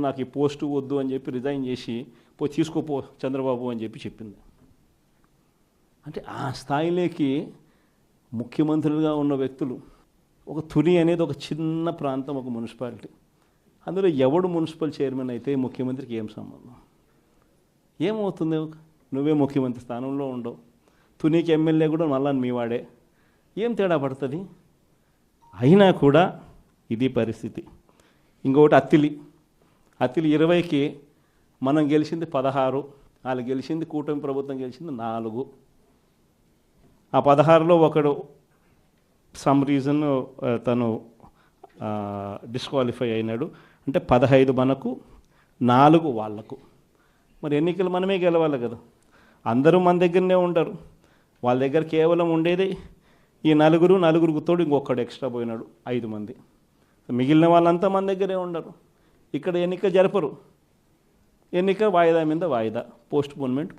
నాకు ఈ పోస్టు వద్దు అని చెప్పి రిజైన్ చేసి తీసుకోపో చంద్రబాబు అని చెప్పి చెప్పింది. అంటే ఆ స్థాయిలోకి ముఖ్యమంత్రులుగా ఉన్న వ్యక్తులు. ఒక తుని అనేది ఒక చిన్న ప్రాంతం, ఒక మున్సిపాలిటీ. అందులో ఎవడు మున్సిపల్ చైర్మన్ అయితే ముఖ్యమంత్రికి ఏం సంబంధం? ఏమవుతుంది? నువ్వే ముఖ్యమంత్రి స్థానంలో ఉండవు, తునికి ఎమ్మెల్యే కూడా మళ్ళా మీ వాడే, ఏం తేడా పడుతుంది? అయినా కూడా ఇది పరిస్థితి. ఇంకొకటి అత్తిలి 20కి మనం గెలిచింది 16, వాళ్ళు గెలిచింది కూటమి ప్రభుత్వం గెలిచింది 4. ఆ 16లో ఒకడు సమ్ రీజన్ తను డిస్క్వాలిఫై అయినాడు. అంటే 15 మనకు, 4 వాళ్లకు. మరి ఎన్నికలు మనమే గెలవాలి కదా. అందరూ మన దగ్గరనే ఉండరు, వాళ్ళ దగ్గర కేవలం ఉండేది ఈ నలుగురు తోడు ఇంకొకడు ఎక్స్ట్రా పోయినాడు, 5 మంది. మిగిలిన వాళ్ళంతా మన దగ్గరే ఉండరు. ఇక్కడ ఎన్నిక జరపరు, ఎన్నిక వాయిదా మీద వాయిదా, పోస్ట్పోన్మెంట్,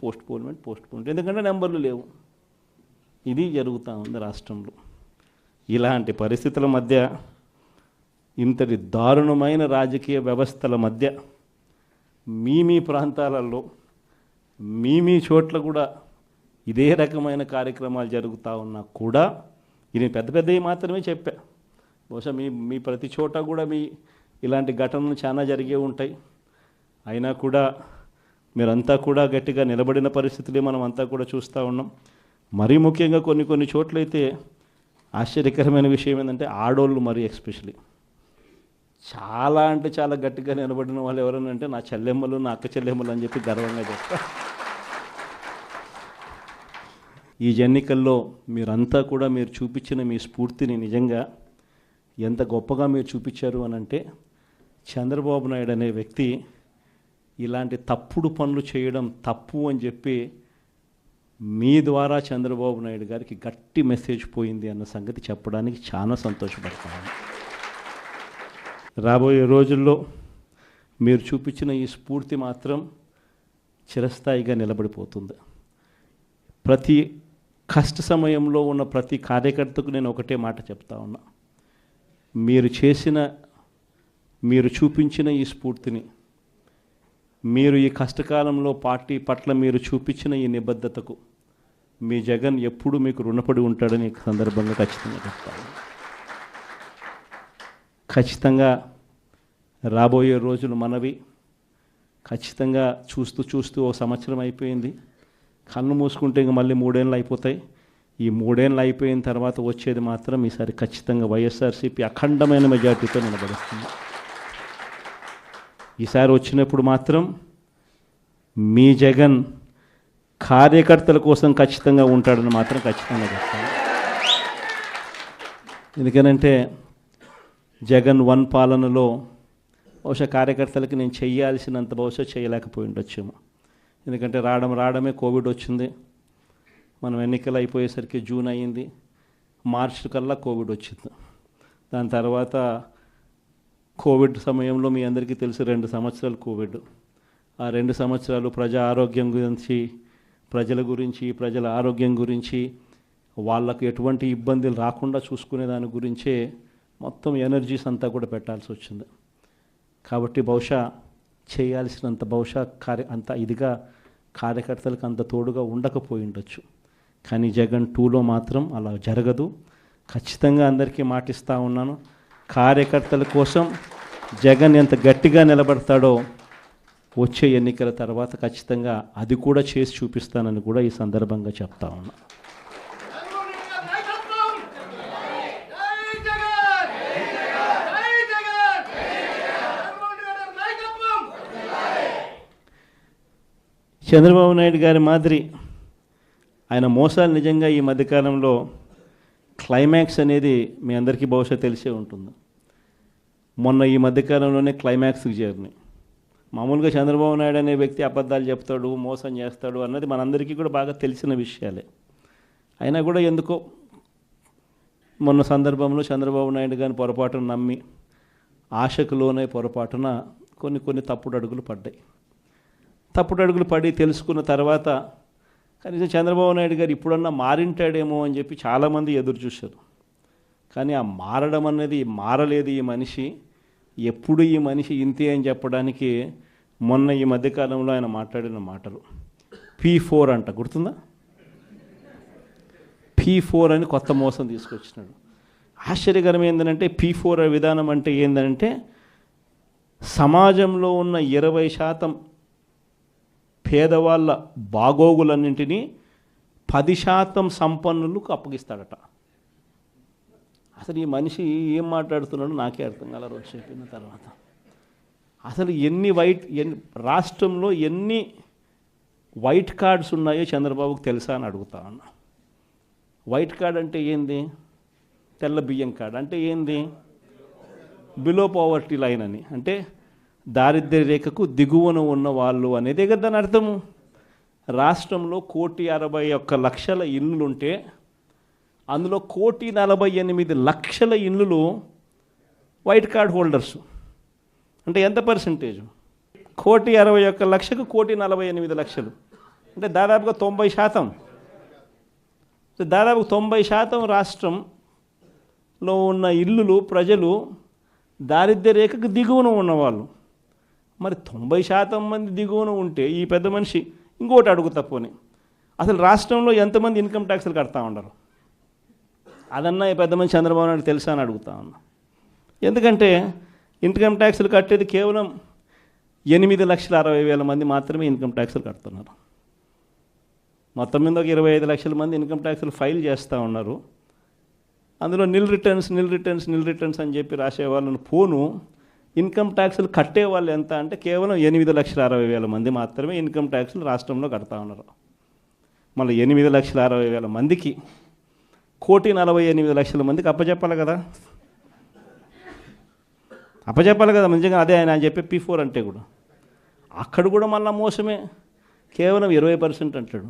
ఎందుకంటే నెంబర్లు లేవు. ఇది జరుగుతూ ఉంది రాష్ట్రంలో. ఇలాంటి పరిస్థితుల మధ్య, ఇంతటి దారుణమైన రాజకీయ వ్యవస్థల మధ్య మీ ప్రాంతాలలో మీ చోట్ల కూడా ఇదే రకమైన కార్యక్రమాలు జరుగుతూ ఉన్నా కూడా, ఇది పెద్దవి మాత్రమే చెప్పా. బహుశా మీ ప్రతి చోట కూడా ఇలాంటి ఘటనలు చాలా జరిగే ఉంటాయి. అయినా కూడా మీరంతా కూడా గట్టిగా నిలబడిన పరిస్థితులే మనం అంతా కూడా చూస్తూ ఉన్నాం. మరీ ముఖ్యంగా కొన్ని చోట్లయితే ఆశ్చర్యకరమైన విషయం ఏంటంటే ఆడోళ్ళు, మరీ ఎస్పెషలీ చాలా అంటే చాలా గట్టిగా నిలబడిన వాళ్ళు ఎవరనంటే నా చెల్లెమ్మలు, నా అక్క చెల్లెమ్మలు అని చెప్పి గర్వంగా చెప్తా. ఈ ఎన్నికల్లో మీరంతా కూడా మీరు చూపించిన మీ స్ఫూర్తిని నిజంగా ఎంత గొప్పగా మీరు చూపించారు అనంటే, చంద్రబాబు నాయుడు అనే వ్యక్తి ఇలాంటి తప్పుడు పనులు చేయడం తప్పు అని చెప్పి మీ ద్వారా చంద్రబాబు నాయుడు గారికి గట్టి మెసేజ్ పోయింది అన్న సంగతి చెప్పడానికి చాలా సంతోషపడుతున్నాను. రాబోయే రోజుల్లో మీరు చూపించిన ఈ స్ఫూర్తి మాత్రం చిరస్థాయిగా నిలబడిపోతుంది. ప్రతి కష్ట సమయంలో ఉన్న ప్రతి కార్యకర్తకు నేను ఒకటే మాట చెప్తా ఉన్నా, మీరు చూపించిన ఈ స్ఫూర్తిని, మీరు ఈ కష్టకాలంలో పార్టీ పట్ల మీరు చూపించిన ఈ నిబద్ధతకు మీ జగన్ ఎప్పుడూ మీకు రుణపడి ఉంటాడని ఈ సందర్భంగా ఖచ్చితంగా చెప్తాను. ఖచ్చితంగా రాబోయే రోజులు మనవి. ఖచ్చితంగా చూస్తూ ఓ సంవత్సరం అయిపోయింది, కన్ను మూసుకుంటే ఇంక మళ్ళీ 3 ఏళ్ళు అయిపోతాయి. ఈ 3 ఏళ్ళు అయిపోయిన తర్వాత వచ్చేది మాత్రం ఈసారి ఖచ్చితంగా వైఎస్ఆర్సీపీ అఖండమైన మెజార్టీతో నిలబడుతుంది. ఈసారి వచ్చినప్పుడు మాత్రం మీ జగన్ కార్యకర్తల కోసం ఖచ్చితంగా ఉంటాడని మాత్రం ఖచ్చితంగా చెప్తాను. ఎందుకనంటే జగన్ 1 పాలనలో బహుశా కార్యకర్తలకి నేను చేయాల్సినంత బహుశా చేయలేకపోయి ఉండొచ్చేమో. ఎందుకంటే రావడమే కోవిడ్ వచ్చింది, మనం ఎన్నికలు అయిపోయేసరికి జూన్ అయ్యింది, మార్చి కల్లా కోవిడ్ వచ్చింది. దాని తర్వాత కోవిడ్ సమయంలో మీ అందరికీ తెలుసు 2 సంవత్సరాలు కోవిడ్. ఆ 2 సంవత్సరాలు ప్రజల గురించి, ప్రజల ఆరోగ్యం గురించి, వాళ్ళకు ఎటువంటి ఇబ్బందులు రాకుండా చూసుకునే దాని గురించే మొత్తం ఎనర్జీస్ అంతా కూడా పెట్టాల్సి వచ్చింది. కాబట్టి బహుశా చేయాల్సినంత అంత ఇదిగా కార్యకర్తలకు అంత తోడుగా ఉండకపోయి ఉండొచ్చు. కానీ జగన్ 2లో మాత్రం అలా జరగదు. ఖచ్చితంగా అందరికీ మాటిస్తూ ఉన్నాను, కార్యకర్తల కోసం జగన్ ఎంత గట్టిగా నిలబడతాడో వచ్చే ఎన్నికల తర్వాత ఖచ్చితంగా అది కూడా చేసి చూపిస్తానని కూడా ఈ సందర్భంగా చెప్తా ఉన్నా. చంద్రబాబు నాయుడు గారి మాదిరి ఆయన మోసాలు నిజంగా ఈ మధ్యకాలంలో క్లైమాక్స్ అనేది మీ అందరికీ బహుశా తెలిసే ఉంటుంది. మొన్న ఈ మధ్యకాలంలోనే క్లైమాక్స్కి చేరినాయి. మామూలుగా చంద్రబాబు నాయుడు అనే వ్యక్తి అబద్ధాలు చెప్తాడు, మోసం చేస్తాడు అన్నది మనందరికీ కూడా బాగా తెలిసిన విషయాలే. అయినా కూడా ఎందుకో మొన్న సందర్భంలో చంద్రబాబు నాయుడు గారిని పొరపాటున నమ్మి ఆశకులోనే పొరపాటున కొన్ని తప్పుడు అడుగులు పడ్డాయి. తప్పుడు అడుగులు పడి తెలుసుకున్న తర్వాత కనీసం చంద్రబాబు నాయుడు గారు ఇప్పుడన్నా మారింటాడేమో అని చెప్పి చాలామంది ఎదురు చూశారు. కానీ ఆ మారడం అనేది మారలేదు. ఈ మనిషి ఎప్పుడు ఈ మనిషి ఇంతే అని చెప్పడానికి మొన్న ఈ మధ్యకాలంలో ఆయన మాట్లాడిన మాటలు P4 అంట, గుర్తుందా? P4 అని కొత్త మోసం తీసుకొచ్చినాడు. ఆశ్చర్యకరం ఏంటంటే P4 విధానం అంటే ఏంటంటే సమాజంలో ఉన్న 20% పేదవాళ్ళ బాగోగులన్నింటినీ 10% సంపన్నులకు అప్పగిస్తాడట. అసలు ఈ మనిషి ఏం మాట్లాడుతున్నాడో నాకే అర్థం కాల రోజు చెప్పిన తర్వాత. అసలు రాష్ట్రంలో ఎన్ని వైట్ కార్డ్స్ ఉన్నాయో చంద్రబాబుకు తెలుసా అని అడుగుతా ఉన్నా. వైట్ కార్డ్ అంటే ఏంది? తెల్ల బియ్యం కార్డ్ అంటే ఏంది? బిలో పావర్టీ లైన్ అని, అంటే దారిద్ర్య రేఖకు దిగువన ఉన్న వాళ్ళు అనేదే కదా దాని అర్థము. రాష్ట్రంలో 1,61,00,000 ఇళ్ళుంటే అందులో 1,48,00,000 ఇళ్ళు వైట్ కార్డ్ హోల్డర్సు. అంటే ఎంత పర్సంటేజు? 1,61,00,000కు 1,48,00,000 అంటే దాదాపుగా 90%. దాదాపు 90% రాష్ట్రంలో ఉన్న ఇల్లులు ప్రజలు దారిద్ర్య రేఖకు దిగువన ఉన్నవాళ్ళు. మరి 90% మంది దిగువన ఉంటే ఈ పెద్ద మనిషి ఇంకోటి అడుగుతా పోనీ, అసలు రాష్ట్రంలో ఎంతమంది ఇన్కమ్ ట్యాక్స్లు కడతా ఉన్నారు? అదన్నా ఈ పెద్ద మనిషి చంద్రబాబు నాయుడు తెలుసా అని అడుగుతా ఉన్నా. ఎందుకంటే ఇన్కమ్ ట్యాక్స్లు కట్టేది కేవలం 8,60,000 మంది మాత్రమే ఇన్కమ్ ట్యాక్స్లు కడుతున్నారు. మొత్తం మీద ఒక 25 లక్షల మంది ఇన్కమ్ ట్యాక్స్లు ఫైల్ చేస్తూ ఉన్నారు. అందులో నిల్ రిటర్న్స్ అని చెప్పి రాసే వాళ్ళను పోను ఇన్కమ్ ట్యాక్స్లు కట్టే వాళ్ళు ఎంత అంటే కేవలం 8,60,000 మంది మాత్రమే ఇన్కమ్ ట్యాక్స్లు రాష్ట్రంలో కడతా ఉన్నారు. మళ్ళీ 8,60,000 మందికి 1,48,00,000 మందికి అప్పచెప్పాలి కదా. మంచిగా అదే ఆయన చెప్పే P4 అంటే కూడా అక్కడ కూడా మళ్ళీ మోసమే. కేవలం 20% అంటాడు.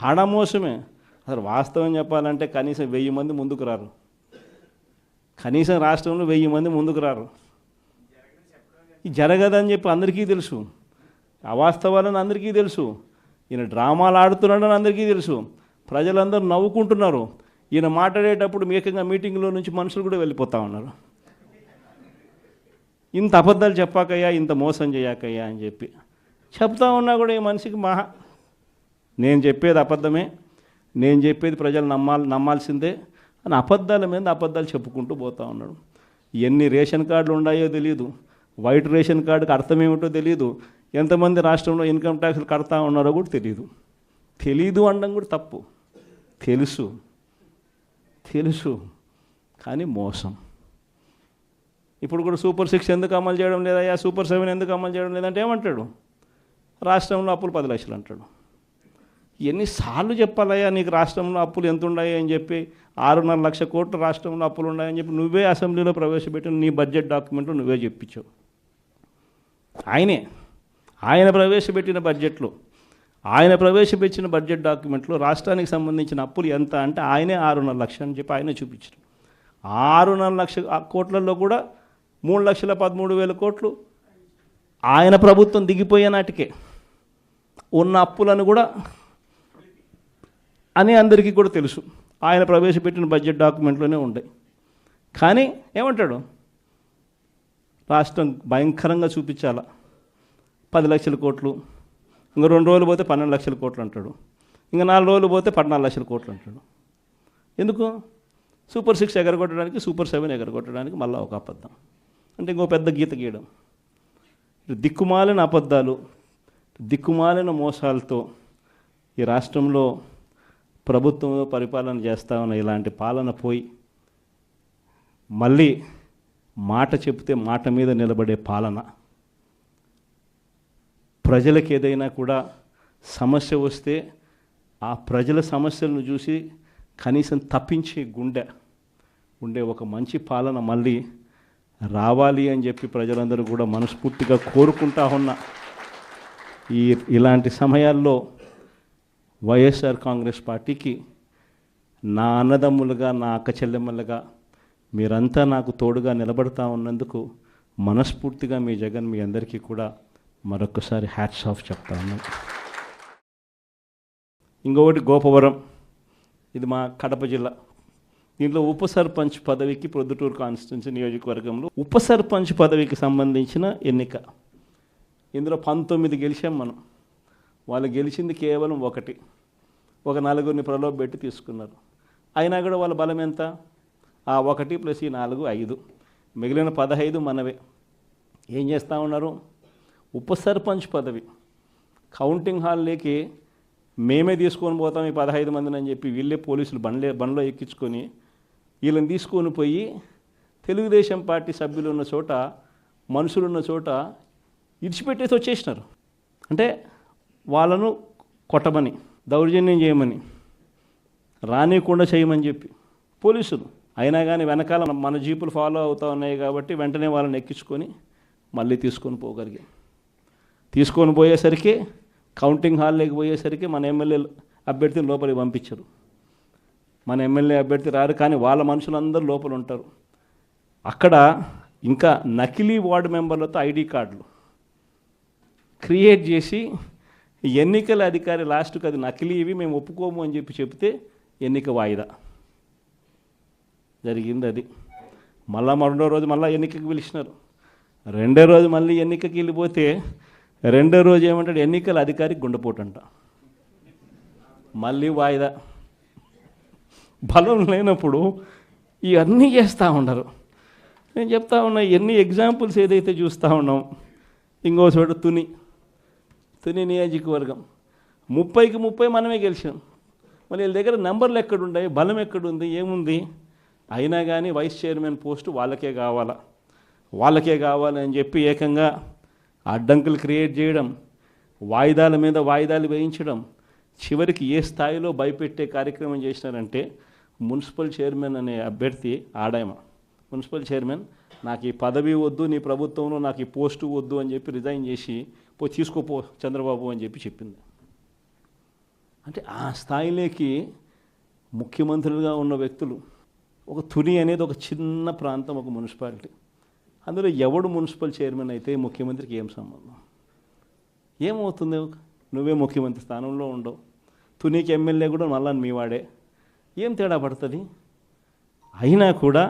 ఆడ మోసమే. అసలు వాస్తవం చెప్పాలంటే కనీసం 1000 మంది ముందుకు రారు. కనీసం రాష్ట్రంలో 1000 మంది ముందుకు రారు. ఇది జరగదని చెప్పి అందరికీ తెలుసు. అవాస్తవాలని అందరికీ తెలుసు. ఈయన డ్రామాలు ఆడుతున్నాడని అందరికీ తెలుసు. ప్రజలందరూ నవ్వుకుంటున్నారు. ఈయన మాట్లాడేటప్పుడు ఏకంగా మీటింగ్లో నుంచి మనుషులు కూడా వెళ్ళిపోతూ ఉన్నారు. ఇంత అబద్ధాలు చెప్పాకయ్యా, ఇంత మోసం చేయకయ్యా అని చెప్పి చెప్తా ఉన్నా కూడా ఈ మనిషికి నేను చెప్పేది అబద్ధమే, నేను చెప్పేది ప్రజలు నమ్మాల్సిందే అని అబద్ధాల మీద అబద్ధాలు చెప్పుకుంటూ పోతూ ఉన్నాడు. ఎన్ని రేషన్ కార్డులు ఉన్నాయో తెలియదు, వైట్ రేషన్ కార్డుకి అర్థం ఏమిటో తెలియదు, ఎంతమంది రాష్ట్రంలో ఇన్కమ్ ట్యాక్స్లు కడతా ఉన్నారో కూడా తెలీదు అనడం కూడా తప్పు. తెలుసు కానీ మోసం. ఇప్పుడు కూడా సూపర్ 6 ఎందుకు అమలు చేయడం లేదయ్యా, సూపర్ 7 ఎందుకు అమలు చేయడం లేదంటే ఏమంటాడు? రాష్ట్రంలో అప్పులు 10 లక్షలు అంటాడు. ఎన్నిసార్లు చెప్పాలయ్యా నీకు రాష్ట్రంలో అప్పులు ఎంత ఉన్నాయి అని చెప్పి? 6.5 లక్షల కోట్లు రాష్ట్రంలో అప్పులు ఉన్నాయని చెప్పి నువ్వే అసెంబ్లీలో ప్రవేశపెట్టిన నీ బడ్జెట్ డాక్యుమెంట్లో నువ్వే చెప్పించావు. ఆయన ప్రవేశపెట్టిన బడ్జెట్ డాక్యుమెంట్లో రాష్ట్రానికి సంబంధించిన అప్పులు ఎంత అంటే ఆయనే 6.5 లక్షలు అని చెప్పి ఆయనే చూపించారు. 6.5 లక్షల కోట్లలో కూడా 3,13,000 కోట్లు ఆయన ప్రభుత్వం దిగిపోయే నాటికే ఉన్న అప్పులను కూడా అని అందరికీ కూడా తెలుసు. ఆయన ప్రవేశపెట్టిన బడ్జెట్ డాక్యుమెంట్లోనే ఉంటాయి. కానీ ఏమంటాడు? రాష్ట్రం భయంకరంగా చూపించాల 10 లక్షల కోట్లు, ఇంకా 2 రోజులు పోతే 12 లక్షల కోట్లు అంటాడు, ఇంకా 4 రోజులు పోతే 14 లక్షల కోట్లు అంటాడు. ఎందుకు? సూపర్ 6 ఎగరగొట్టడానికి, సూపర్ 7 ఎగరగొట్టడానికి మళ్ళీ ఒక అబద్ధం. అంటే ఇంకో పెద్ద గీత గీయడం. దిక్కుమాలిన అబద్ధాలు, దిక్కుమాలిన మోసాలతో ఈ రాష్ట్రంలో ప్రభుత్వంలో పరిపాలన చేస్తా ఉన్న ఇలాంటి పాలన పోయి మళ్ళీ మాట చెప్తే మాట మీద నిలబడే పాలన, ప్రజలకు ఏదైనా కూడా సమస్య వస్తే ఆ ప్రజల సమస్యలను చూసి కనీసం తప్పించే గుండె ఉండే ఒక మంచి పాలన మళ్ళీ రావాలి అని చెప్పి ప్రజలందరూ కూడా మనస్ఫూర్తిగా కోరుకుంటా ఉన్న ఇలాంటి సమయాల్లో వైఎస్ఆర్ కాంగ్రెస్ పార్టీకి నా అన్నదమ్ములుగా, నా అక్క చెల్లెమ్మలుగా మీరంతా నాకు తోడుగా నిలబడతా ఉన్నందుకు మనస్ఫూర్తిగా మీ జగన్ మీ అందరికీ కూడా మరొకసారి హ్యాట్స్ ఆఫ్ చెప్తా ఉన్నాను. ఇంకొకటి గోపవరం, ఇది మా కడప జిల్లా. దీంట్లో ఉప సర్పంచ్ పదవికి ప్రొద్దుటూరు కాన్స్టిట్యున్సీ నియోజకవర్గంలో ఉప సర్పంచ్ పదవికి సంబంధించిన ఎన్నిక. ఇందులో 19 గెలిచాం మనం. వాళ్ళు గెలిచింది కేవలం ఒక నలుగురిని ప్రలోభపెట్టి తీసుకున్నారు. అయినా కూడా వాళ్ళ బలం ఎంత? ఆ 1 + ఈ 4 5, మిగిలిన 15 మనవే. ఏం చేస్తూ ఉన్నారు? ఉప సర్పంచ్ పదవి కౌంటింగ్ హాల్లోకి మేమే తీసుకొని పోతాం ఈ 15 మందిని అని చెప్పి వీళ్ళే పోలీసులు బండ్లో ఎక్కించుకొని వీళ్ళని తీసుకొని పోయి తెలుగుదేశం పార్టీ సభ్యులు ఉన్న చోట, మనుషులు ఉన్న చోట ఇడిచిపెట్టేసి వచ్చేసినారు. అంటే వాళ్ళను కొట్టమని, దౌర్జన్యం చేయమని, రానియకుండా చేయమని చెప్పి పోలీసులు. అయినా కానీ వెనకాల మన జీపులు ఫాలో అవుతూ ఉన్నాయి కాబట్టి వెంటనే వాళ్ళని ఎక్కించుకొని మళ్ళీ తీసుకొని పోగలిగాం. తీసుకొని పోయేసరికి కౌంటింగ్ హాల్లోకి పోయేసరికి మన ఎమ్మెల్యే అభ్యర్థిని లోపలికి పంపించరు. మన ఎమ్మెల్యే అభ్యర్థి రారు, కానీ వాళ్ళ మనుషులందరూ లోపల ఉంటారు. అక్కడ ఇంకా నకిలీ వార్డు మెంబర్లతో ఐడి కార్డులు క్రియేట్ చేసి ఎన్నికల అధికారి లాస్ట్కి అది నకిలీ, ఇవి మేము ఒప్పుకోము అని చెప్పి చెప్తే ఎన్నిక వాయిదా జరిగింది. అది రెండో రోజు మళ్ళీ ఎన్నికకి పిలిచినారు. రెండో రోజు మళ్ళీ ఎన్నికకి వెళ్ళిపోతే రెండో రోజు ఏమంటాడు? ఎన్నికల అధికారికి గుండెపోటు అంట. మళ్ళీ వాయిదా. బలం లేనప్పుడు ఇవన్నీ చేస్తూ ఉండరు. నేను చెప్తా ఉన్నా, ఎన్ని ఎగ్జాంపుల్స్ ఏదైతే చూస్తూ ఉన్నాం. ఇంకో చోట తుని నియోజకవర్గం 30కి 30 మనమే గెలిచాం. మరి వీళ్ళ దగ్గర నెంబర్లు ఎక్కడున్నాయి? బలం ఎక్కడుంది? ఏముంది? అయినా కానీ వైస్ చైర్మన్ పోస్టు వాళ్ళకే కావాలని చెప్పి ఏకంగా అడ్డంకులు క్రియేట్ చేయడం, వాయిదాల మీద వాయిదాలు వేయించడం, చివరికి ఏ స్థాయిలో భయపెట్టే కార్యక్రమం చేసినారంటే మున్సిపల్ చైర్మన్ అనే అభ్యర్థి మున్సిపల్ చైర్మన్ నాకు ఈ పదవి వద్దు, నీ ప్రభుత్వంలో నాకు ఈ పోస్టు వద్దు అని చెప్పి రిజైన్ చేసి తీసుకోపో చంద్రబాబు అని చెప్పి చెప్పింది. అంటే ఆ స్థాయిలోకి ముఖ్యమంత్రులుగా ఉన్న వ్యక్తులు. ఒక తుని అనేది ఒక చిన్న ప్రాంతం, ఒక మున్సిపాలిటీ. అందులో ఎవడు మున్సిపల్ చైర్మన్ అయితే ముఖ్యమంత్రికి ఏం సంబంధం? ఏమవుతుంది? నువ్వే ముఖ్యమంత్రి స్థానంలో ఉండవు, తునికి ఎమ్మెల్యే కూడా మళ్ళా మీ వాడే, ఏం తేడా పడుతుంది? అయినా కూడా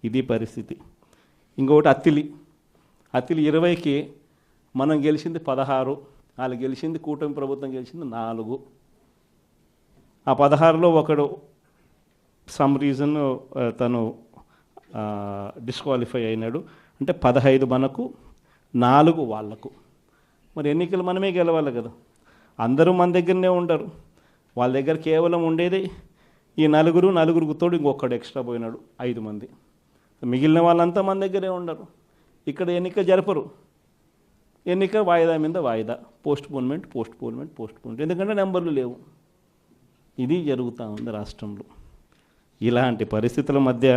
ఇది పరిస్థితి. ఇంకొకటి అత్తిలి 20కి మనం గెలిచింది 16, వాళ్ళు గెలిచింది, కూటమి ప్రభుత్వం గెలిచింది 4. ఆ 16లో ఒకడు సమ్ రీజన్ తను డిస్క్వాలిఫై అయినాడు. అంటే 15 మనకు, 4 వాళ్లకు. మరి ఎన్నికలు మనమే గెలవాలి కదా. అందరూ మన దగ్గరనే ఉండరు. వాళ్ళ దగ్గర కేవలం ఉండేది ఈ నలుగురికి తోడు ఇంకొకడు ఎక్స్ట్రా పోయినాడు, 5 మంది. మిగిలిన వాళ్ళంతా మన దగ్గరే ఉండరు. ఇక్కడ ఎన్నిక జరపరు. ఎన్నిక వాయిదా మీద వాయిదా, పోస్ట్పోన్మెంట్. ఎందుకంటే నెంబర్లు లేవు. ఇది జరుగుతూ ఉంది రాష్ట్రంలో. ఇలాంటి పరిస్థితుల మధ్య,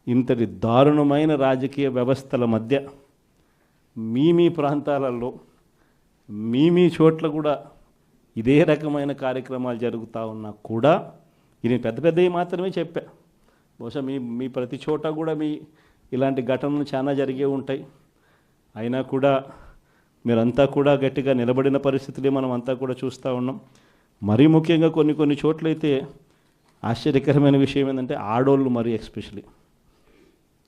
ఇంతటి దారుణమైన రాజకీయ వ్యవస్థల మధ్య మీ ప్రాంతాలలో మీ చోట్ల కూడా ఇదే రకమైన కార్యక్రమాలు జరుగుతూ ఉన్నా కూడా, ఇది పెద్దవి మాత్రమే చెప్పా. బహుశా మీ ప్రతి చోట కూడా ఇలాంటి ఘటనలు చాలా జరిగే ఉంటాయి. అయినా కూడా మీరంతా కూడా గట్టిగా నిలబడిన పరిస్థితులే మనం అంతా కూడా చూస్తూ ఉన్నాం. మరీ ముఖ్యంగా కొన్ని చోట్లయితే ఆశ్చర్యకరమైన విషయం ఏంటంటే ఆడోళ్ళు, మరీ ఎస్పెషలీ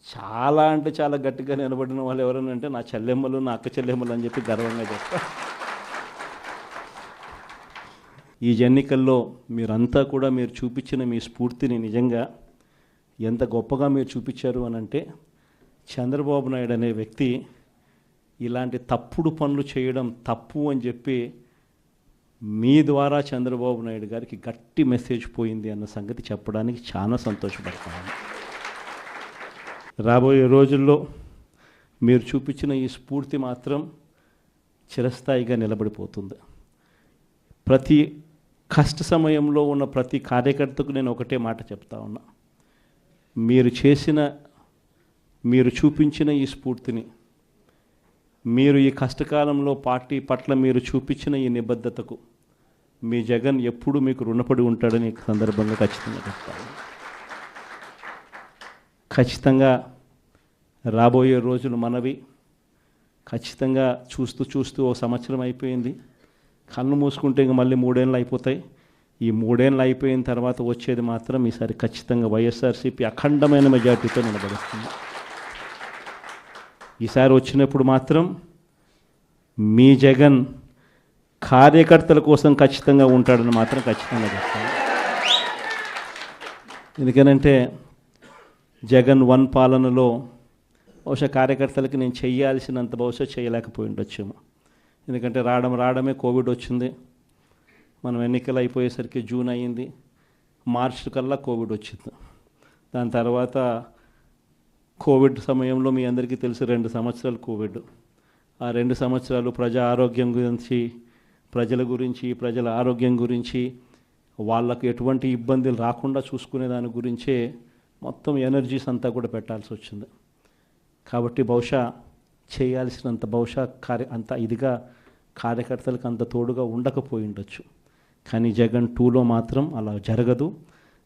చాలా అంటే చాలా గట్టిగా నిలబడిన వాళ్ళు ఎవరనంటే నా చెల్లెమ్మలు, నా అక్క చెల్లెమ్మలు అని చెప్పి గర్వంగా చెప్తా. ఈ ఎన్నికల్లో మీరంతా కూడా మీరు చూపించిన మీ స్ఫూర్తిని నిజంగా ఎంత గొప్పగా మీరు చూపించారు అని అంటే, చంద్రబాబు నాయుడు అనే వ్యక్తి ఇలాంటి తప్పుడు పనులు చేయడం తప్పు అని చెప్పి మీ ద్వారా చంద్రబాబు నాయుడు గారికి గట్టి మెసేజ్ పోయింది అన్న సంగతి చెప్పడానికి చాలా సంతోషపడతాను. రాబోయే రోజుల్లో మీరు చూపించిన ఈ స్ఫూర్తి మాత్రం చిరస్థాయిగా నిలబడిపోతుంది. ప్రతి కష్ట సమయంలో ఉన్న ప్రతి కార్యకర్తకు నేను ఒకటే మాట చెప్తా ఉన్నా, మీరు చూపించిన ఈ స్ఫూర్తిని, మీరు ఈ కష్టకాలంలో పార్టీ పట్ల మీరు చూపించిన ఈ నిబద్ధతకు మీ జగన్ ఎప్పుడూ మీకు రుణపడి ఉంటాడని ఈ సందర్భంగా ఖచ్చితంగా చెప్తాను. ఖచ్చితంగా రాబోయే రోజులు మనవి. ఖచ్చితంగా చూస్తూ 1 సంవత్సరం అయిపోయింది. కళ్ళు మూసుకుంటే ఇంక మళ్ళీ 3 ఏళ్ళు అయిపోతాయి. ఈ 3 ఏళ్ళు అయిపోయిన తర్వాత వచ్చేది మాత్రం ఈసారి ఖచ్చితంగా వైఎస్ఆర్సీపీ అఖండమైన మెజార్టీతో నిలబడుతుంది. ఈసారి వచ్చినప్పుడు మాత్రం మీ జగన్ కార్యకర్తల కోసం ఖచ్చితంగా ఉంటాడని మాత్రం ఖచ్చితంగా చెప్తాను. ఎందుకనంటే జగన్ 1 పాలనలో బహుశా కార్యకర్తలకి నేను చేయాల్సినంత బహుశా చేయలేకపోయి ఉండొచ్చేమో. ఎందుకంటే రావడమే కోవిడ్ వచ్చింది. మనం ఎన్నికలు అయిపోయేసరికి జూన్ అయ్యింది, మార్చి కల్లా కోవిడ్ వచ్చింది. దాని తర్వాత కోవిడ్ సమయంలో మీ అందరికీ తెలుసు 2 సంవత్సరాలు కోవిడ్. ఆ 2 సంవత్సరాలు ప్రజా ఆరోగ్యం గురించి, ప్రజల ఆరోగ్యం గురించి, వాళ్ళకు ఎటువంటి ఇబ్బందులు రాకుండా చూసుకునే దాని గురించే మొత్తం ఎనర్జీస్ అంతా కూడా పెట్టాల్సి వచ్చింది. కాబట్టి బహుశా చేయాల్సినంత అంత ఇదిగా కార్యకర్తలకు అంత తోడుగా ఉండకపోయి ఉండొచ్చు. కానీ జగన్ 2లో మాత్రం అలా జరగదు.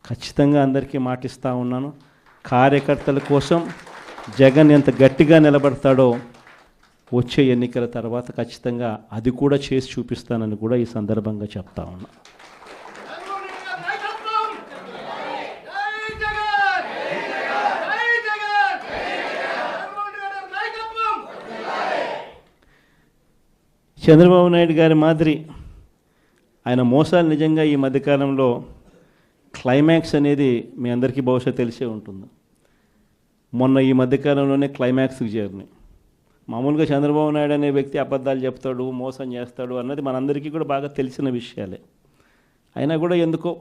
ఖచ్చితంగా అందరికీ మాటిస్తూ ఉన్నాను, కార్యకర్తల కోసం జగన్ ఎంత గట్టిగా నిలబడతాడో వచ్చే ఎన్నికల తర్వాత ఖచ్చితంగా అది కూడా చేసి చూపిస్తానని కూడా ఈ సందర్భంగా చెప్తా ఉన్నా. చంద్రబాబు నాయుడు గారి మాదిరి ఆయన మోసాలు నిజంగా ఈ మధ్యకాలంలో క్లైమాక్స్ అనేది మీ అందరికీ బహుశా తెలిసే ఉంటుంది. మొన్న ఈ మధ్యకాలంలోనే క్లైమాక్స్కి చేరినాయి. మామూలుగా చంద్రబాబు నాయుడు అనే వ్యక్తి అబద్ధాలు చెప్తాడు, మోసం చేస్తాడు అన్నది మనందరికీ కూడా బాగా తెలిసిన విషయాలే. అయినా కూడా ఎందుకో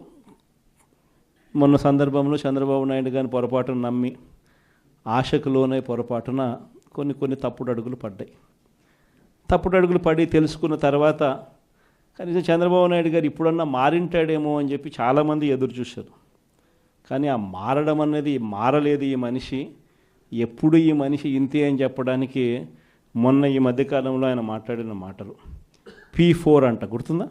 మొన్న సందర్భంలో చంద్రబాబు నాయుడు గారిని పొరపాటున నమ్మి ఆశకులోనే పొరపాటున కొన్ని తప్పుడు అడుగులు పడ్డాయి. తప్పుడు అడుగులు పడి తెలుసుకున్న తర్వాత కనీసం చంద్రబాబు నాయుడు గారు ఇప్పుడన్నా మారింటాడేమో అని చెప్పి చాలామంది ఎదురు చూశారు. కానీ ఆ మారడం అనేది మారలేదు. ఈ మనిషి ఎప్పుడు ఈ మనిషి ఇంతే అని చెప్పడానికి మొన్న ఈ మధ్యకాలంలో ఆయన మాట్లాడిన మాటలు P4 అంట, గుర్తుందా?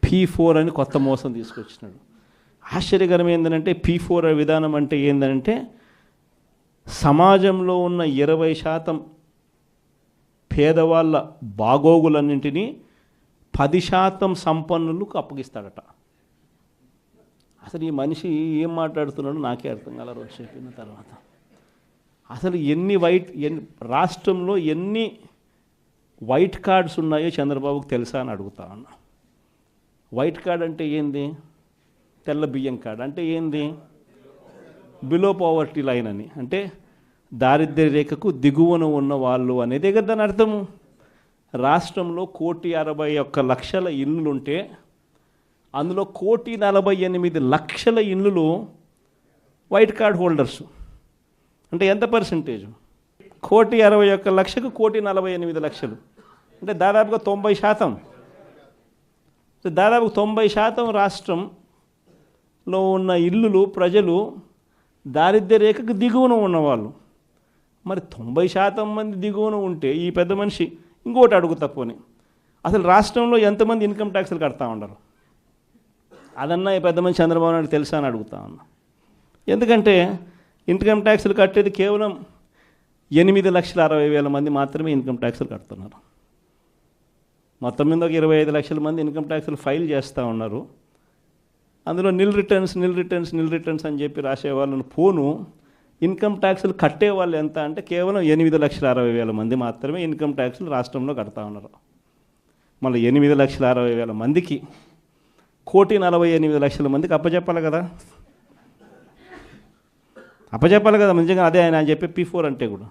P4 అని కొత్త మోసం తీసుకొచ్చినాడు. ఆశ్చర్యకరం ఏంటంటే P4 విధానం అంటే ఏంటంటే సమాజంలో ఉన్న 20% పేదవాళ్ళ బాగోగులన్నింటినీ 10% సంపన్నులకు అప్పగిస్తాడట. అసలు ఈ మనిషి ఏం మాట్లాడుతున్నాడో నాకే అర్థం కాల రోజు చెప్పిన తర్వాత. అసలు రాష్ట్రంలో ఎన్ని వైట్ కార్డ్స్ ఉన్నాయో చంద్రబాబుకు తెలుసా అని అడుగుతా ఉన్నా. వైట్ కార్డ్ అంటే ఏంది? తెల్ల బియ్యం కార్డ్ అంటే ఏంది? బిలో పవర్టీ లైన్ అని, అంటే దారిద్ర్య రేఖకు దిగువన ఉన్న వాళ్ళు అనేదే కదా దాని అర్థము. రాష్ట్రంలో 1,61,00,000 ఇళ్ళుంటే అందులో 1,48,00,000 ఇళ్ళు వైట్ కార్డ్ హోల్డర్స్. అంటే ఎంత పర్సంటేజ్? 1,61,00,000కు 1,48,00,000 అంటే దాదాపుగా 90%. దాదాపు 90% రాష్ట్రంలో ఉన్న ఇళ్ళు ప్రజలు దారిద్ర్య రేఖకు దిగువన ఉన్నవాళ్ళు. మరి 90% మంది దిగువన ఉంటే ఈ పెద్ద మనిషి ఇంకోటి అడుగుతా పోనీ, అసలు రాష్ట్రంలో ఎంతమంది ఇన్కమ్ ట్యాక్స్లు కడతా ఉండరు? అదన్నా ఈ పెద్ద మనిషి చంద్రబాబు నాయుడు తెలుసా అని అడుగుతా ఉన్నా. ఎందుకంటే ఇన్కమ్ ట్యాక్స్లు కట్టేది కేవలం 8,60,000 మంది మాత్రమే ఇన్కమ్ ట్యాక్స్లు కడుతున్నారు. మొత్తం మీద ఒక 25 లక్షల మంది ఇన్కమ్ ట్యాక్స్లు ఫైల్ చేస్తూ ఉన్నారు. అందులో నిల్ రిటర్న్స్ అని చెప్పి రాసే వాళ్ళను పోను ఇన్కమ్ ట్యాక్స్లు కట్టే వాళ్ళు ఎంత అంటే కేవలం 8,60,000 మంది మాత్రమే ఇన్కమ్ ట్యాక్స్లు రాష్ట్రంలో కడతా ఉన్నారు. మళ్ళీ 8,60,000 మందికి 1,48,00,000 మందికి అప్పచెప్పాలి కదా. నిజంగా అదే ఆయన చెప్పే P4 అంటే కూడా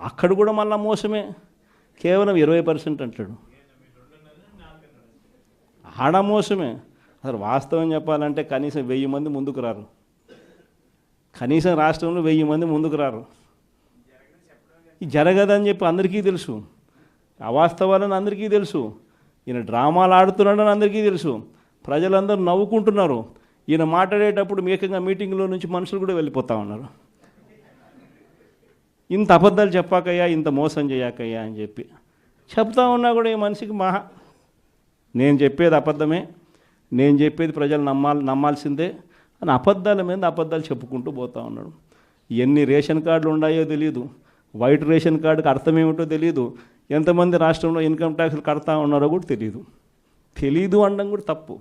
అక్కడ కూడా మళ్ళీ మోసమే. కేవలం 20% అంటాడు. ఆడ మోసమే. అసలు వాస్తవం చెప్పాలంటే కనీసం 1000 మంది ముందుకు రారు. కనీసం రాష్ట్రంలో 1000 మంది ముందుకు రారు. ఇది జరగదని చెప్పి అందరికీ తెలుసు. అవాస్తవాలని అందరికీ తెలుసు. ఈయన డ్రామాలు ఆడుతున్నాడని అందరికీ తెలుసు. ప్రజలందరూ నవ్వుకుంటున్నారు. ఈయన మాట్లాడేటప్పుడు ఏకంగా మీటింగ్లో నుంచి మనుషులు కూడా వెళ్ళిపోతూ ఉన్నారు. ఇంత అబద్ధాలు చెప్పాకయ్యా, ఇంత మోసం చేయకయ్యా అని చెప్పి చెప్తా ఉన్నా కూడా ఈ మనిషికి నేను చెప్పేది అబద్ధమే, నేను చెప్పేది ప్రజలు నమ్మాల్సిందే అని అబద్ధాల మీద అబద్ధాలు చెప్పుకుంటూ పోతూ ఉన్నాడు. ఎన్ని రేషన్ కార్డులు ఉన్నాయో తెలియదు, వైట్ రేషన్ కార్డుకి అర్థం ఏమిటో తెలియదు, ఎంతమంది రాష్ట్రంలో ఇన్కమ్ ట్యాక్స్లు కడతా ఉన్నారో కూడా తెలియదు. తెలీదు అనడం కూడా తప్పు.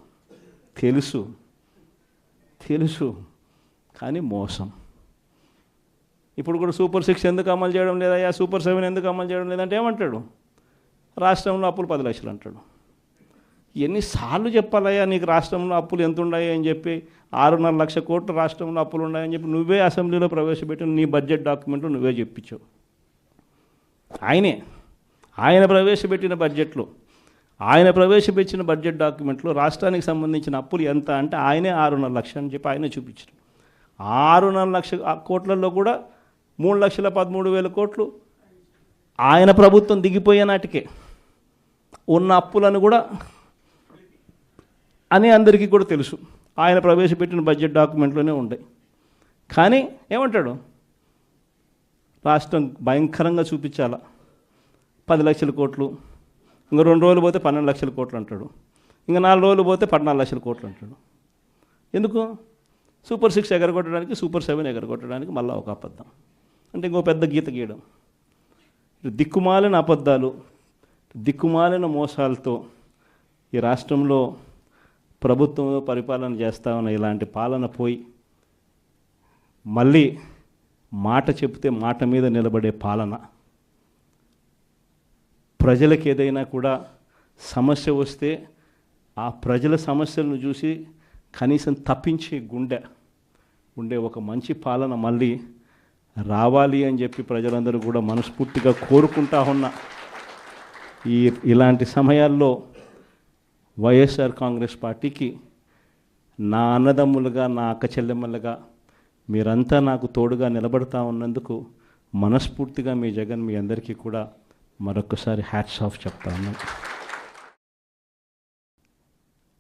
తెలుసు తెలుసు కానీ మోసం. ఇప్పుడు కూడా సూపర్ 6 ఎందుకు అమలు చేయడం లేదా, సూపర్ 7 ఎందుకు అమలు చేయడం లేదంటే ఏమంటాడు, రాష్ట్రంలో అప్పులు 10 లక్షలు అంటాడు. ఎన్నిసార్లు చెప్పాలయ్యా నీకు రాష్ట్రంలో అప్పులు ఎంత ఉన్నాయి అని చెప్పి, 6.5 లక్షల కోట్లు రాష్ట్రంలో అప్పులు ఉన్నాయని చెప్పి నువ్వే అసెంబ్లీలో ప్రవేశపెట్టిన నీ బడ్జెట్ డాక్యుమెంట్లో నువ్వే చెప్పించావు. ఆయన ప్రవేశపెట్టిన బడ్జెట్లో, ఆయన ప్రవేశపెట్టిన బడ్జెట్ డాక్యుమెంట్లో రాష్ట్రానికి సంబంధించిన అప్పులు ఎంత అంటే ఆయనే 6.5 లక్షలు అని చెప్పి ఆయనే చూపించారు. 6.5 లక్షల కోట్లలో కూడా 3,13,000 కోట్లు ఆయన ప్రభుత్వం దిగిపోయే నాటికే ఉన్న అప్పులను కూడా అని అందరికీ కూడా తెలుసు. ఆయన ప్రవేశపెట్టిన బడ్జెట్ డాక్యుమెంట్లోనే ఉన్నాయి. కానీ ఏమంటాడు, రాష్ట్రం భయంకరంగా చూపించాలా, 10 లక్షల కోట్లు, ఇంకా 2 రోజులు పోతే 12 లక్షల కోట్లు అంటాడు, ఇంకా 4 రోజులు పోతే 14 లక్షల కోట్లు అంటాడు. ఎందుకు? సూపర్ 6 ఎగరగొట్టడానికి, సూపర్ 7 ఎగరగొట్టడానికి మళ్ళీ ఒక అబద్ధం, అంటే ఇంకో పెద్ద గీత గీయడం. దిక్కుమాలిన అబద్ధాలు, దిక్కుమాలిన మోసాలతో ఈ రాష్ట్రంలో ప్రభుత్వంలో పరిపాలన చేస్తా ఉన్న ఇలాంటి పాలన పోయి మళ్ళీ మాట చెప్తే మాట మీద నిలబడే పాలన, ప్రజలకు ఏదైనా కూడా సమస్య వస్తే ఆ ప్రజల సమస్యలను చూసి కనీసం తప్పించే గుండె ఉండే ఒక మంచి పాలన మళ్ళీ రావాలి అని చెప్పి ప్రజలందరూ కూడా మనస్ఫూర్తిగా కోరుకుంటా ఉన్న ఇలాంటి సమయాల్లో వైఎస్ఆర్ కాంగ్రెస్ పార్టీకి నా అన్నదమ్ములుగా, నా అక్క చెల్లెమ్మలుగా మీరంతా నాకు తోడుగా నిలబడతా ఉన్నందుకు మనస్ఫూర్తిగా మీ జగన్ మీ అందరికీ కూడా మరొకసారి హ్యాట్స్ ఆఫ్ చెప్తా ఉన్నాను.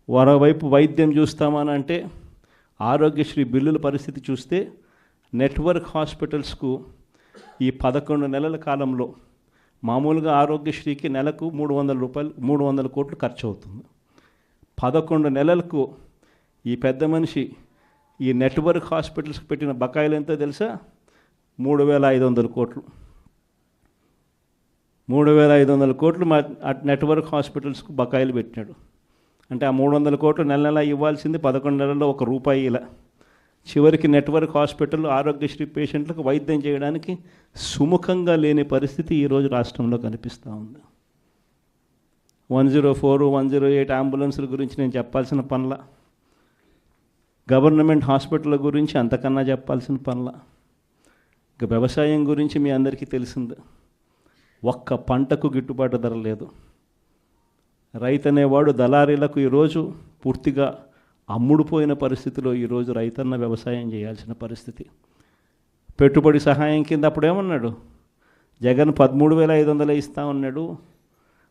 మరోవైపు వైద్యం చూస్తామనంటే ఆరోగ్యశ్రీ బిల్లుల పరిస్థితి చూస్తే నెట్వర్క్ హాస్పిటల్స్కు ఈ 11 నెలల కాలంలో మామూలుగా ఆరోగ్యశ్రీకి నెలకు 300 కోట్లు ఖర్చు అవుతుంది. 11 నెలలకు ఈ పెద్ద మనిషి ఈ నెట్వర్క్ హాస్పిటల్స్కి పెట్టిన బకాయిలు ఎంతో తెలుసా? 3,500 కోట్లు. 3,500 కోట్లు నెట్వర్క్ హాస్పిటల్స్కు బకాయిలు పెట్టినాడు. అంటే ఆ 300 కోట్లు నెల నెల ఇవ్వాల్సింది 11 నెలల్లో ₹1 ఇలా. చివరికి నెట్వర్క్ హాస్పిటల్ ఆరోగ్యశ్రీ పేషెంట్లకు వైద్యం చేయడానికి సుముఖంగా లేని పరిస్థితి ఈరోజు రాష్ట్రంలో కనిపిస్తూ ఉంది. 104, 108 అంబులెన్సుల గురించి నేను చెప్పాల్సిన పనుల, గవర్నమెంట్ హాస్పిటల్ గురించి అంతకన్నా చెప్పాల్సిన పనుల, ఇక వ్యవసాయం గురించి మీ అందరికీ తెలిసింది. ఒక్క పంటకు గిట్టుబాటు ధర లేదు. రైతు అనేవాడు దళారీలకు ఈరోజు పూర్తిగా అమ్ముడుపోయిన పరిస్థితిలో ఈరోజు రైతన్న వ్యవసాయం చేయాల్సిన పరిస్థితి. పెట్టుబడి సహాయం కింద అప్పుడేమన్నాడు, జగన్ 13,500 ఇస్తా ఉన్నాడు,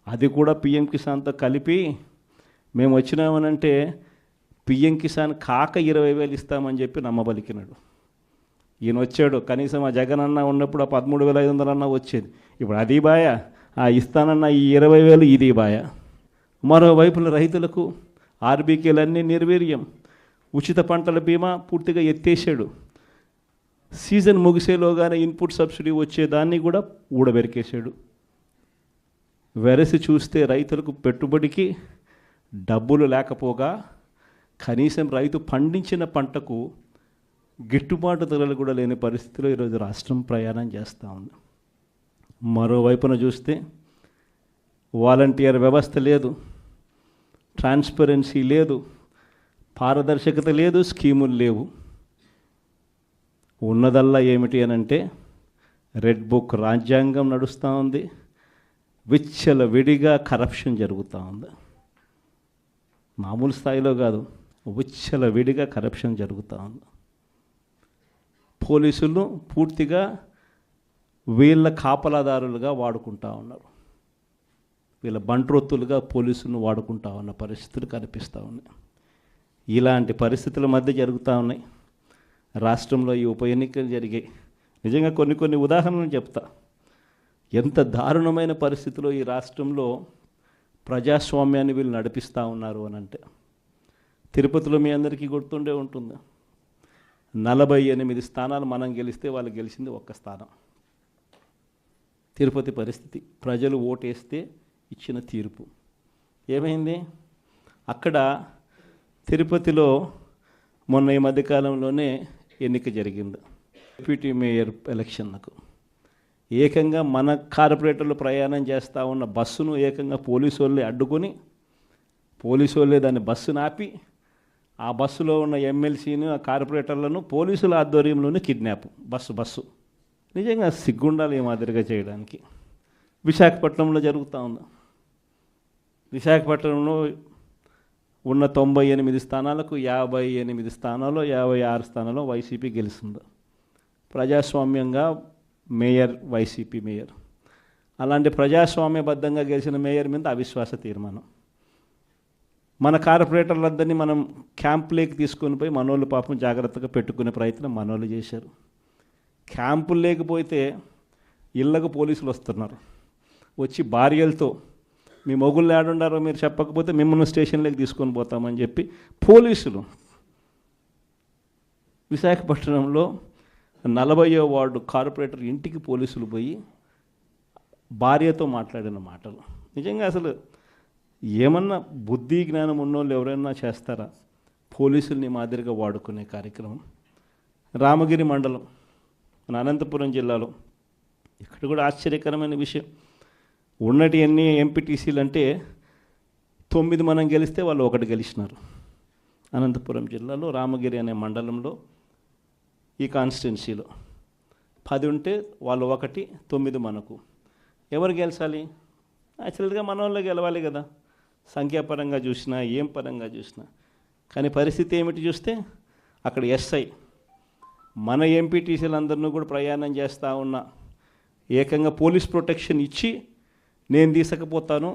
అది కూడా పిఎం కిసాన్తో కలిపి మేము వచ్చినామనంటే పిఎం కిసాన్ కాక 20,000 ఇస్తామని చెప్పి నమ్మబలికినాడు. ఈయన వచ్చాడు, కనీసం ఆ జగన్ అన్న ఉన్నప్పుడు ఆ 13,500 అన్న వచ్చేది. ఇప్పుడు అది బాయ, ఆ ఇస్తానన్న ఈ 20,000 ఇది బాయ. మరోవైపున రైతులకు ఆర్బీకేలన్నీ నిర్వీర్యం. ఉచిత పంటల బీమా పూర్తిగా ఎత్తేసాడు. సీజన్ ముగిసేలోగానే ఇన్పుట్ సబ్సిడీ వచ్చేదాన్ని కూడా ఊడబెరికేశాడు. వెరసి చూస్తే రైతులకు పెట్టుబడికి డబ్బులు లేకపోగా కనీసం రైతు పండించిన పంటకు గిట్టుబాటు ధరలు కూడా లేని పరిస్థితిలో ఈరోజు రాష్ట్రం ప్రయాణం చేస్తూ ఉంది. మరోవైపున చూస్తే వాలంటీర్ వ్యవస్థ లేదు, ట్రాన్స్పరెన్సీ లేదు, పారదర్శకత లేదు, స్కీములు లేవు. ఉన్నదల్లా ఏమిటి అనంటే రెడ్ బుక్ రాజ్యాంగం నడుస్తూ ఉంది, విచ్చలవిడిగా కరప్షన్ జరుగుతూ ఉంది. మామూలు స్థాయిలో కాదు, విచ్చలవిడిగా కరప్షన్ జరుగుతూ ఉంది. పోలీసులు పూర్తిగా వీళ్ళ కాపలాదారులుగా వాడుకుంటా ఉన్నారు, వీళ్ళ బంట్రొత్తులుగా పోలీసులను వాడుకుంటా ఉన్న పరిస్థితులు కనిపిస్తూ ఉన్నాయి. ఇలాంటి పరిస్థితుల మధ్య జరుగుతూ ఉన్నాయి రాష్ట్రంలో ఈ ఉప ఎన్నికలు జరిగాయి. నిజంగా కొన్ని ఉదాహరణలు చెప్తా. ఎంత దారుణమైన పరిస్థితిలో ఈ రాష్ట్రంలో ప్రజాస్వామ్యాన్ని వీళ్ళు నడిపిస్తూ ఉన్నారు అని అంటే, తిరుపతిలో మీ అందరికీ గుర్తుండే ఉంటుంది, 48 స్థానాలు మనం గెలిస్తే వాళ్ళు గెలిచింది 1 స్థానం. తిరుపతి పరిస్థితి, ప్రజలు ఓటేస్తే ఇచ్చిన తీర్పు ఏమైంది? అక్కడ తిరుపతిలో మొన్న ఈ మధ్యకాలంలోనే ఎన్నిక జరిగింది డిప్యూటీ మేయర్ ఎలక్షన్లకు. ఏకంగా మన కార్పొరేటర్లు ప్రయాణం చేస్తూ ఉన్న బస్సును ఏకంగా పోలీసు వాళ్ళే అడ్డుకొని పోలీసు వాళ్ళే దాన్ని బస్సును ఆపి ఆ బస్సులో ఉన్న ఎమ్మెల్సీని ఆ కార్పొరేటర్లను పోలీసుల ఆధ్వర్యంలోనే కిడ్నాప్ బస్సు నిజంగా సిగ్గుండాలి ఈ మాదిరిగా చేయడానికి. విశాఖపట్నంలో జరుగుతూ ఉంది. విశాఖపట్నంలో ఉన్న 98 స్థానాలకు 58 స్థానాల్లో 56 స్థానాల్లో వైసీపీ గెలిచింది. ప్రజాస్వామ్యంగా మేయర్ వైసీపీ మేయర్. అలాంటి ప్రజాస్వామ్యబద్ధంగా గెలిచిన మేయర్ మీద అవిశ్వాస తీర్మానం. మన కార్పొరేటర్లందరినీ మనం క్యాంపులోకి తీసుకొని పోయి మనోళ్ళు పాపం జాగ్రత్తగా పెట్టుకునే ప్రయత్నం మనోళ్ళు చేశారు. క్యాంపులు లేకపోతే ఇళ్ళకు పోలీసులు వస్తున్నారు. వచ్చి భార్యలతో మీ మొగుళ్ళు ఏడుండారో మీరు చెప్పకపోతే మిమ్మల్ని స్టేషన్లోకి తీసుకొని పోతామని చెప్పి పోలీసులు విశాఖపట్నంలో 40వ వార్డు కార్పొరేటర్ ఇంటికి పోలీసులు పోయి భార్యతో మాట్లాడిన మాటలు నిజంగా అసలు ఏమన్నా బుద్ధి జ్ఞానం ఉన్నోళ్ళు ఎవరైనా చేస్తారా? పోలీసుల్ని మాదిరిగా వాడుకునే కార్యక్రమం. రామగిరి మండలం మన అనంతపురం జిల్లాలో ఇక్కడ కూడా ఆశ్చర్యకరమైన విషయం. ఉన్నటి ఎన్ని ఎంపీటీసీలు అంటే 9 మనం గెలిస్తే వాళ్ళు 1 గెలిచినారు. అనంతపురం జిల్లాలో రామగిరి అనే మండలంలో ఈ కాన్స్టిట్యున్సీలో 10 ఉంటే వాళ్ళు 1, 9 మనకు. ఎవరు గెలిచాలి? యాక్చువల్గా మన వాళ్ళే గెలవాలి కదా, సంఖ్యాపరంగా చూసినా ఏం పరంగా చూసినా. కానీ పరిస్థితి ఏమిటి చూస్తే అక్కడ ఎస్ఐ మన ఎంపీటీసీలందరినీ కూడా ప్రయాణం చేస్తూ ఉన్న ఏకంగా పోలీస్ ప్రొటెక్షన్ ఇచ్చి నేను తీసుకపోతాను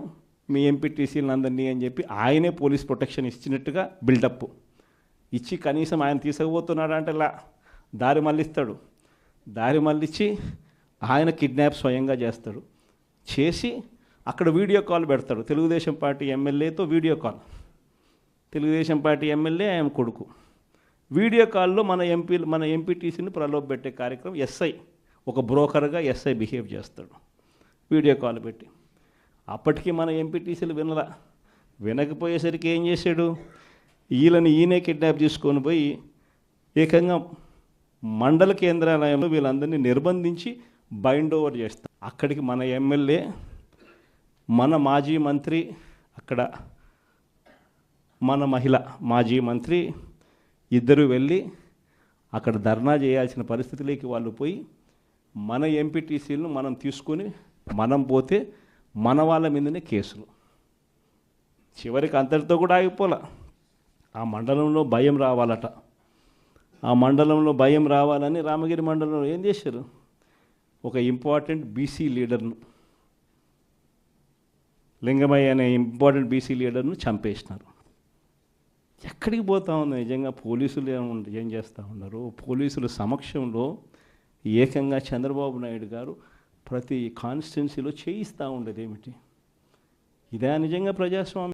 మీ ఎంపీటీసీలందరినీ అని చెప్పి ఆయనే పోలీస్ ప్రొటెక్షన్ ఇచ్చినట్టుగా బిల్డప్ ఇచ్చి కనీసం ఆయన తీసుకుపోతున్నాడు అంటే దారి మళ్ళిస్తాడు. దారి మళ్ళించి ఆయన కిడ్నాప్ స్వయంగా చేస్తాడు. చేసి అక్కడ వీడియో కాల్ పెడతాడు. తెలుగుదేశం పార్టీ ఎమ్మెల్యేతో video call. Telugu Desam party MLA ఆయన కొడుకు వీడియో కాల్లో మన ఎంపీటీసీని ప్రలోభ పెట్టే కార్యక్రమం ఎస్ఐ ఒక బ్రోకర్గా ఎస్ఐ బిహేవ్ చేస్తాడు వీడియో కాల్ పెట్టి. అప్పటికి మన ఎంపీటీసీలు వినకపోయేసరికి ఏం చేశాడు? ఈయనే కిడ్నాప్ తీసుకొని పోయి ఏకంగా మండల కేంద్రాలయంలో వీళ్ళందరినీ నిర్బంధించి బైండ్ ఓవర్ చేస్తారు. అక్కడికి మన ఎమ్మెల్యే మన మాజీ మంత్రి అక్కడ మన మహిళ మాజీ మంత్రి ఇద్దరు వెళ్ళి అక్కడ ధర్నా చేయాల్సిన పరిస్థితిలోకి వాళ్ళు పోయి మన ఎంపీటీసీలను మనం తీసుకొని మనం పోతే మన వాళ్ళ మీదనే కేసులు. చివరికి అంతటితో కూడా ఆగిపోలే. ఆ మండలంలో భయం రావాలట. ఆ మండలంలో భయం రావాలని రామగిరి మండలంలో ఏం చేశారు? ఒక ఇంపార్టెంట్ బీసీ లీడర్ను లింగమయ్య అనే ఇంపార్టెంట్ బీసీ లీడర్ను చంపేసినారు. ఎక్కడికి పోతా ఉంది నిజంగా? పోలీసులు ఏం చేస్తూ ఉన్నారు? పోలీసుల సమక్షంలో ఏకంగా చంద్రబాబు నాయుడు గారు ప్రతి కాన్స్టిట్యున్సీలో చేయిస్తూ ఉండేది ఏమిటి? ఇదే నిజంగా ప్రజాస్వామ్యం?